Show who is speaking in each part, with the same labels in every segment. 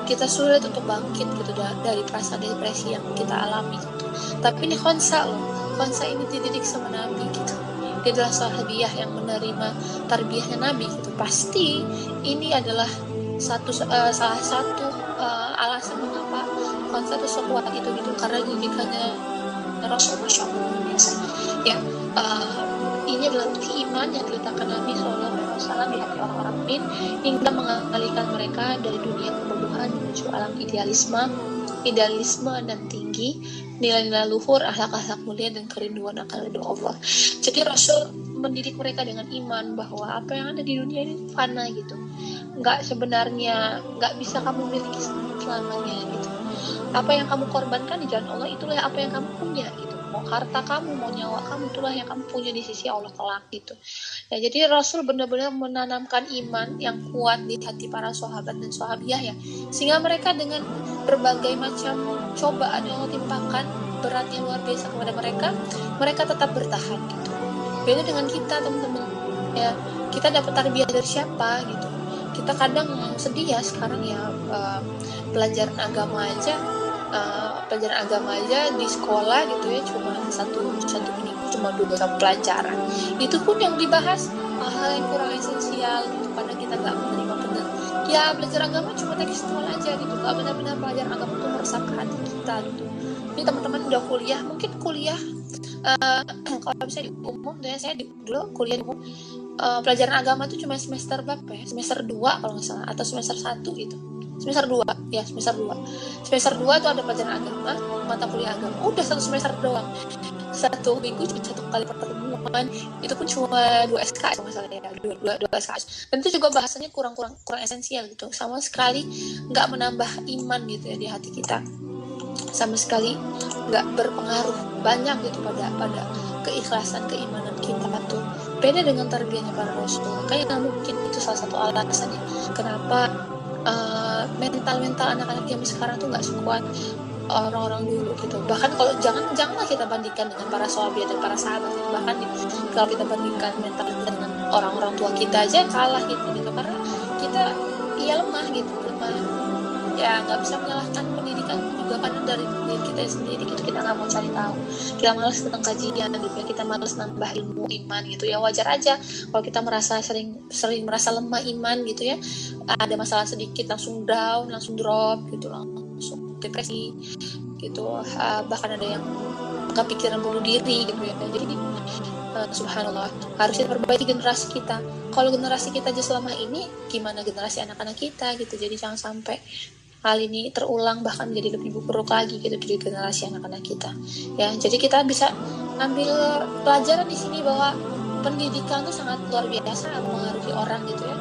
Speaker 1: kita sulit untuk bangkit gitu dari perasaan depresi yang kita alami gitu. Tapi ini Khonsa loh, Khonsa ini dididik sama Nabi gitu. Dia adalah sahabiah yang menerima tarbiyahnya Nabi gitu. Pasti ini adalah salah satu alasan mengapa Khonsa itu sekuat itu gitu, karena didikannya Rasul, Masya Allah biasa. Ya, ini adalah iman yang diletakkan Nabi SAW di hati orang-orang mukmin hingga mengalihkan mereka dari dunia kebodohan menuju alam idealisme dan tinggi, nilai-nilai luhur, akhlak-akhlak mulia dan kerinduan akan ridho Allah. Jadi Rasul mendidik mereka dengan iman bahwa apa yang ada di dunia ini fana gitu. Nggak bisa kamu miliki selamanya gitu. Apa yang kamu korbankan di jalan Allah itulah apa yang kamu punya gitu. Mau harta kamu, mau nyawa kamu, itulah yang kamu punya di sisi Allah kelak gitu. Ya, jadi Rasul benar-benar menanamkan iman yang kuat di hati para sahabat dan sahabiah ya, sehingga mereka dengan berbagai macam cobaan yang Allah timpakan berat yang luar biasa kepada mereka tetap bertahan gitu. Beda dengan kita teman-teman ya, kita dapat tarbiyah dari siapa gitu. Kita kadang sedih ya sekarang ya, pelajaran agama aja di sekolah gitu ya cuma satu minggu cuma 2 pelajaran. Itu pun yang dibahas hal yang kurang esensial gitu, karena kita nggak menerima benar. Ya belajar agama cuma tekstual aja gitu, nggak benar-benar pelajaran agama itu meresap ke hati kita gitu. Ini teman-teman udah kuliah, mungkin kuliah kalau bisa di umum ya, saya dulu kuliah di umum, pelajaran agama itu cuma semester berapa ya? Semester 2 kalau nggak salah, atau semester 1 gitu. Semester 2 Semester 2 itu ada pelajaran agama, mata kuliah agama. Udah 1 semester doang. 1 minggu cuma 1 kali pertemuan. Itu pun cuma 2 SKS kalau nggak salah ya, 2 SKS. Dan itu juga bahasanya kurang esensial gitu. Sama sekali nggak menambah iman gitu ya di hati kita. Sama sekali nggak berpengaruh banyak gitu pada keikhlasan keimanan kita tuh. Beda dengan tarbiyahnya para Rasul. Kayaknya mungkin itu salah satu alasannya kenapa mental anak-anak zaman sekarang tuh nggak sekuat orang-orang dulu gitu. Bahkan kalau janganlah kita bandingkan dengan para sahabat dan para sahabat gitu. Bahkan kalau kita bandingkan mental dengan orang-orang tua kita aja kalah gitu karena kita lemah ya, nggak bisa menyalahkan pendidikan juga karena dari diri kita sendiri gitu. Kita nggak mau cari tahu, kita malas tentang kajian gitu ya, kita malas nambah ilmu iman gitu ya. Wajar aja kalau kita merasa sering merasa lemah iman gitu ya, ada masalah sedikit langsung down, langsung drop gitu, langsung depresi gitu, bahkan ada yang kepikiran bunuh diri gitu ya. Jadi subhanallah, harusnya perbaiki generasi kita. Kalau generasi kita aja selama ini, gimana generasi anak-anak kita gitu. Jadi jangan sampai hal ini terulang, bahkan jadi lebih buruk lagi gitu di generasi anak-anak kita ya. Jadi kita bisa ambil pelajaran di sini bahwa pendidikan itu sangat luar biasa mempengaruhi orang gitu ya,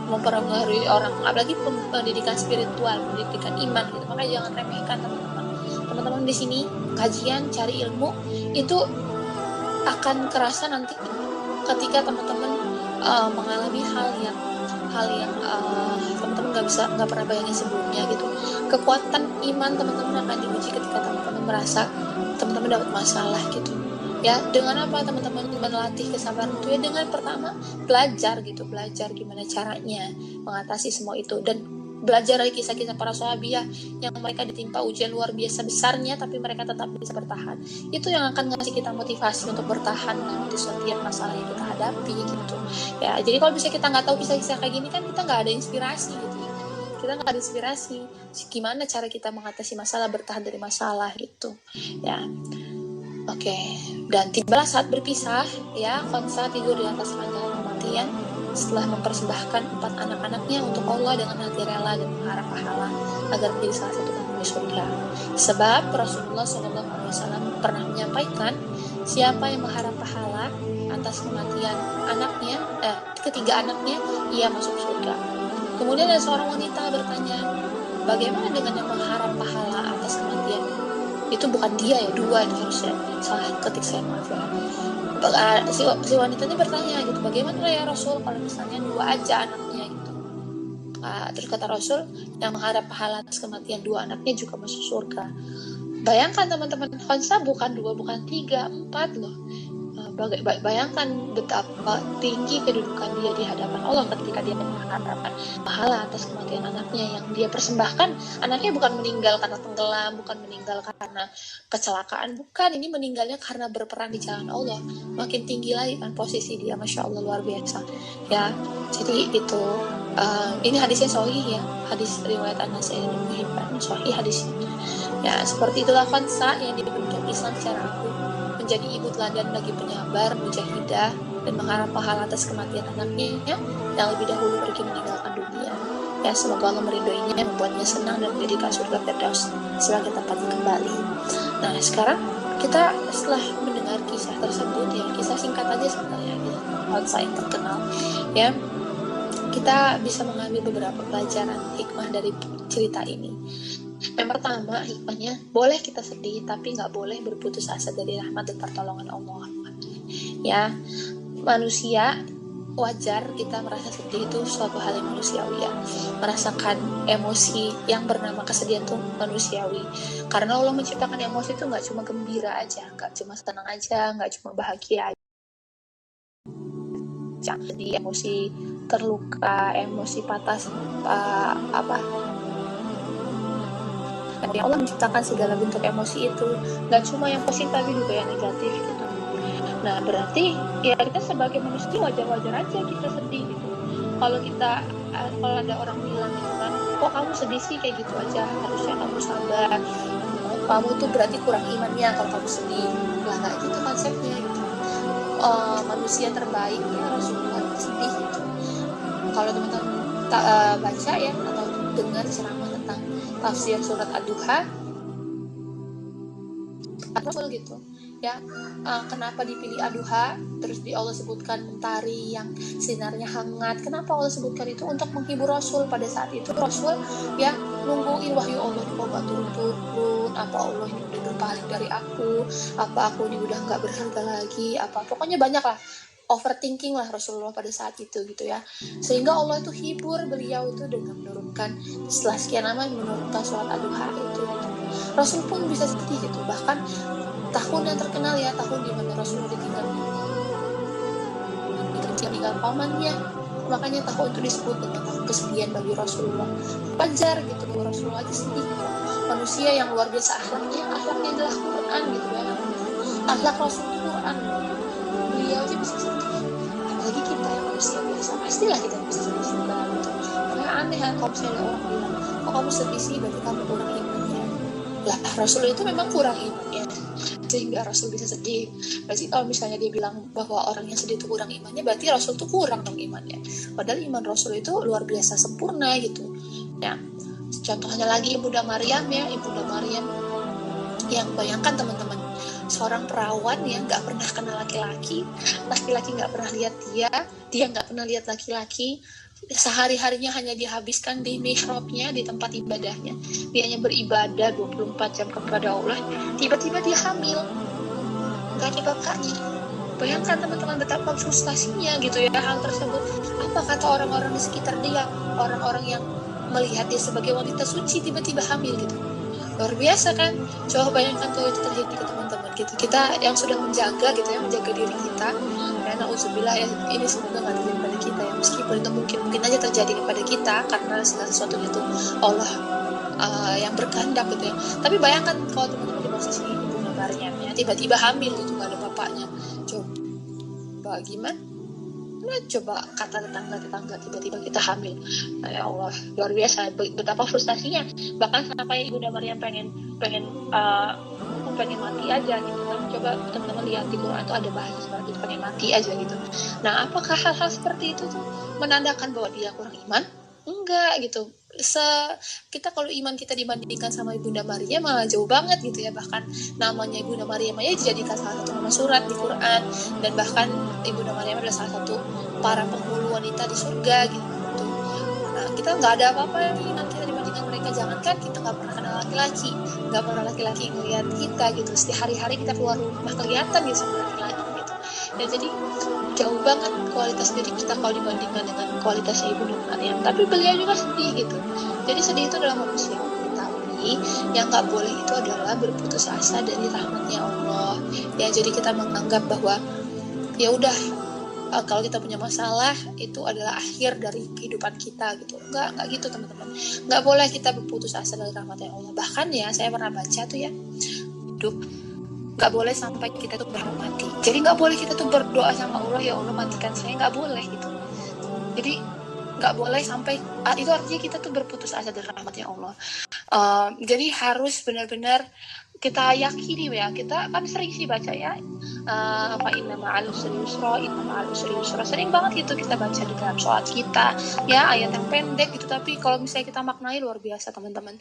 Speaker 1: mempengaruhi orang, apalagi pendidikan spiritual, pendidikan iman gitu. Makanya jangan remehkan teman-teman di sini. Kajian, cari ilmu itu akan kerasa nanti ketika teman-teman mengalami hal yang teman-teman nggak pernah bayangin sebelumnya gitu. Kekuatan iman teman-teman akan diuji ketika teman-teman merasa teman-teman dapat masalah gitu ya. Dengan apa teman-teman melatih kesabaran itu ya? Dengan pertama belajar gimana caranya mengatasi semua itu, dan belajar dari kisah-kisah para sahabiah yang mereka ditimpa ujian luar biasa besarnya tapi mereka tetap bisa bertahan. Itu yang akan ngasih kita motivasi untuk bertahan di setiap masalah yang kita hadapi gitu ya. Jadi kalau bisa kita nggak tahu kisah-kisah kayak gini kan kita nggak ada inspirasi gitu ya. Kita nggak ada inspirasi gimana cara kita mengatasi masalah, bertahan dari masalah gitu ya. Oke, dan tibalah saat berpisah ya. Khonsa tidur di atas ranjang kematian setelah mempersembahkan 4 anak-anaknya untuk Allah dengan hati rela dan mengharap pahala agar menjadi salah satu penghuni surga. Sebab Rasulullah SAW pernah menyampaikan, siapa yang mengharap pahala atas kematian ketiga anaknya, ia masuk surga. Kemudian ada seorang wanita bertanya, bagaimana dengan yang mengharap pahala atas kematian? Itu bukan dia ya, 2 itu harusnya, salah ketik saya, maaf ya. Si wanita ini bertanya gitu, bagaimana ya Rasul kalau misalnya 2 aja anaknya gitu. Terus kata Rasul, yang mengharap pahala atas kematian 2 anaknya juga masuk surga. Bayangkan teman-teman, Khonsa bukan 2, bukan 3, 4 loh. Bayangkan betapa tinggi kedudukan dia di hadapan Allah ketika dia mengharapkan pahala atas kematian anaknya yang dia persembahkan. Anaknya bukan meninggal karena tenggelam, bukan meninggal karena kecelakaan, bukan. Ini meninggalnya karena berperang di jalan Allah. Makin tinggi lagi kan posisi dia, Masya Allah, luar biasa. Ya, jadi itu. Ini hadisnya sahih ya, hadis riwayat An-Nasai dan Ibnu Hibban, sahih hadisnya. Ya, seperti itulah Khansa yang dibentuk Islam secara agung, menjadi ibu teladan bagi penyabar, mujahidah, dan mengharap pahala atas kematian anaknya yang lebih dahulu pergi meninggalkan dunia. Ya, semoga Allah meridhoinya, membuatnya senang dan menjadikan surga Firdaus sebagai tempatnya kembali. Nah, sekarang kita setelah mendengar kisah tersebut, ya, kisah singkat aja sebenarnya, Khansa yang terkenal, ya, kita bisa mengambil beberapa pelajaran hikmah dari cerita ini. Yang pertama, hikmahnya, boleh kita sedih, tapi nggak boleh berputus asa dari rahmat dan pertolongan Allah. Ya, manusia wajar kita merasa sedih, itu suatu hal yang manusiawi ya. Merasakan emosi yang bernama kesedihan itu manusiawi. Karena Allah menciptakan emosi itu nggak cuma gembira aja, nggak cuma senang aja, nggak cuma bahagia aja. Jadi emosi terluka, emosi patah, Allah menciptakan segala bentuk emosi itu, nggak cuma yang positif tapi juga yang negatif gitu. Nah, berarti ya kita sebagai manusia wajar-wajar aja kita sedih gitu. Kalau ada orang bilang gitu kan, kok kamu sedih sih kayak gitu aja, harusnya kamu sabar, kamu tuh berarti kurang imannya kalau kamu sedih. Lah nggak gitu konsepnya gitu. Manusia terbaik ya Rasulullah sedih gitu. Kalau teman-teman baca ya atau dengar ceramah tentang tafsir surat Ad-Duha, Rasul gitu ya, kenapa dipilih Ad-Duha, terus Allah sebutkan mentari yang sinarnya hangat. Kenapa Allah sebutkan itu? Untuk menghibur Rasul. Pada saat itu Rasul ya nungguin wahyu Allah, kok gak turun-turun, apa Allah ini udah berpaling dari aku, apa aku ini udah gak berharga lagi, apa pokoknya banyak lah, overthinking lah Rasulullah pada saat itu gitu ya. Sehingga Allah itu hibur beliau itu dengan menurunkan, setelah sekian lama menurunkan surat Ad-Duha itu gitu. Rasul pun bisa sedih gitu. Bahkan tahun yang terkenal ya, tahun di mana Rasulullah ditinggal pamannya, makanya tahun itu disebut dengan tahun kesedihan bagi Rasulullah. Wajar gitu bahwa Rasulullah aja sedih gitu. Manusia yang luar biasa akhlaknya adalah Quran gitu ya. Akhlak Rasul itu Quran, beliau aja bisa sedih, apalagi kita yang manusia biasa, pastilah kita bisa sedih juga gitu. Karena aneh kan kalau misalnya orang bilang, kok kamu sedih sih, berarti kamu kurang imannya. Lah Rasul itu memang kurang imannya sehingga Rasul bisa sedih. Berarti kalau misalnya dia bilang bahwa orang yang sedih itu kurang imannya, berarti Rasul itu kurang dong imannya. Padahal iman Rasul itu luar biasa sempurna gitu. Ya, contohnya lagi Ibunda Maryam ya, Ibunda Maryam yang bayangkan teman-teman, seorang perawan yang nggak pernah kenal laki-laki nggak pernah lihat dia nggak pernah lihat laki-laki, sehari-harinya hanya dihabiskan di mihrabnya, di tempat ibadahnya, dia hanya beribadah 24 jam kepada Allah. Tiba-tiba dia hamil, nggak ada bapaknya. Bayangkan teman-teman betapa frustasinya gitu ya hal tersebut. Apa kata orang-orang di sekitar dia, orang-orang yang melihat dia sebagai wanita suci tiba-tiba hamil gitu. Luar biasa kan? Coba bayangkan kalau itu terjadi ke teman-teman gitu. Kita yang sudah menjaga gitu ya, menjaga diri kita. Ya na'udzubillah ya, ini semoga nggak terjadi pada kita ya. Meskipun itu mungkin aja terjadi kepada kita karena segala sesuatunya itu Allah yang berkehendak gitu ya. Tapi bayangkan kalau teman-teman di posisi Ibunda Maryam ya, tiba-tiba hamil gitu, nggak ada bapaknya. Coba gimana? Nah, coba kata tetangga tiba-tiba kita hamil. Nah, ya Allah, luar biasa betapa frustasinya. Bahkan sampai Ibunda Maryam pengen mati aja gitu kan. Coba teman-teman lihat di Quran itu ada bahasa seperti itu, pengen mati aja gitu. Nah, apakah hal-hal seperti itu tuh menandakan bahwa dia kurang iman? Enggak gitu. Kita kalau iman kita dibandingkan sama Ibunda Maryam malah jauh banget gitu ya. Bahkan namanya Ibunda Maryam aja dijadikan salah satu nama surat di Quran, dan bahkan Ibunda Maryam adalah salah satu para penghulu wanita di surga gitu. Nah, kita nggak ada apa-apa nih iman kita dibandingkan mereka. Jangankan kita nggak pernah kenal laki-laki, nggak pernah laki-laki ngeliat kita gitu. Setiap hari-hari kita keluar rumah kelihatan gitu sama laki-laki gitu. Dan jadi jauh banget kualitas diri kita kalau dibandingkan dengan kualitasnya Ibunda Maryam. Tapi beliau juga sedih gitu. Jadi sedih itu adalah manusia. Tapi yang nggak boleh itu adalah berputus asa dari rahmatnya Allah. Ya, jadi kita menganggap bahwa ya udah, kalau kita punya masalah itu adalah akhir dari kehidupan kita gitu. Enggak gitu teman-teman. Enggak boleh kita berputus asa dari rahmatnya Allah. Bahkan ya saya pernah baca tuh ya, hidup nggak boleh sampai kita tuh berharap mati. Jadi nggak boleh kita tuh berdoa sama Allah, ya Allah matikan saya, nggak boleh gitu. Jadi nggak boleh sampai itu artinya kita tuh berputus asa dari rahmatnya Allah. Jadi harus benar-benar kita yakini ya, kita kan sering sih baca ya, fa inna ma'al usri yusra, inna ma'al usri yusra, sering banget itu kita baca di dalam sholat kita ya, ayat yang pendek gitu, tapi kalau misalnya kita maknai luar biasa teman-teman.